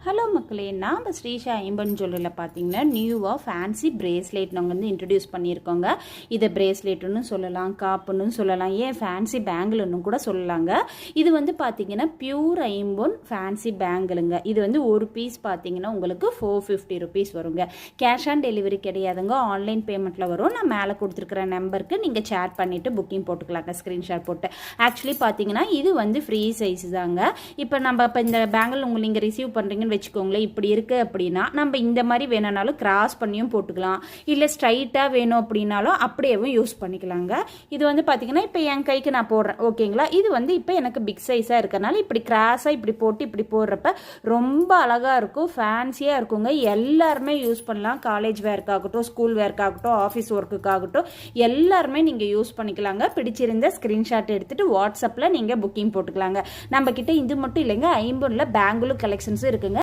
Hello மக்களே, நாம் ஸ்ரீஷா ஐம்பன் ஜுவல்லரியில் பார்த்தீங்கன்னா நியூவாக ஃபேன்சி பிரேஸ்லெட் நாங்கள் வந்து இன்ட்ரடியூஸ் பண்ணியிருக்கோங்க. இதை பிரேஸ்லெட்டுன்னு சொல்லலாம், காப்புன்னு சொல்லலாம், ஏன் ஃபேன்சி பேங்கிள்னு கூட சொல்லலாங்க. இது வந்து பார்த்தீங்கன்னா பியூர் ஐம்பொன் ஃபேன்சி பேங்கிளுங்க. இது வந்து ஒரு பீஸ் பார்த்தீங்கன்னா உங்களுக்கு 450 ருபீஸ் வருங்க. கேஷ் ஆன் டெலிவரி கிடையாதுங்க, ஆன்லைன் பேமெண்ட்டில் வரும். நான் மேலே கொடுத்துருக்குற நம்பருக்கு நீங்கள் சேட் பண்ணிவிட்டு புக்கிங் போட்டுக்கலாங்க, ஸ்க்ரீன்ஷாட் போட்டு. ஆக்சுவலி பார்த்தீங்கன்னா இது வந்து ஃப்ரீ சைஸ் தாங்க. இப்போ இந்த பேங்கிள் உங்களுக்கு நீங்கள் ரிசீவ் பண்ணுறீங்கன்னு வச்சுக்கோங்களேன், இப்படி இருக்குது அப்படின்னா நம்ம இந்த மாதிரி வேணும்னாலும் கிராஸ் பண்ணியும் போட்டுக்கலாம், இல்லை ஸ்ட்ரைட்டாக வேணும் அப்படின்னாலும் அப்படியேவும் யூஸ் பண்ணிக்கலாங்க. இது வந்து பார்த்தீங்கன்னா இப்போ என் கைக்கு நான் போடுறேன், ஓகேங்களா. இது வந்து இப்போ எனக்கு பிக் சைஸாக இருக்கிறனால இப்படி கிராஸாக இப்படி போட்டு இப்படி போடுறப்ப ரொம்ப அழகாக இருக்கும், ஃபேன்சியாக இருக்குங்க. எல்லாருமே யூஸ் பண்ணலாம், காலேஜ் வேர்க்காகட்டும், ஸ்கூல் வேர்க்காகட்டும், ஆஃபீஸ் ஒர்க்குக்காகட்டும் எல்லாருமே நீங்கள் யூஸ் பண்ணிக்கலாங்க. பிடிச்சிருந்த ஸ்க்ரீன்ஷாட் எடுத்துகிட்டு வாட்ஸ்அப்பில் நீங்கள் புக்கிங் போட்டுக்கலாங்க. நம்ம கிட்ட இது மட்டும் இல்லைங்க, ஐம்பொன்ல பேங்கிள் கலெக்ஷன்ஸும் இருக்குங்க.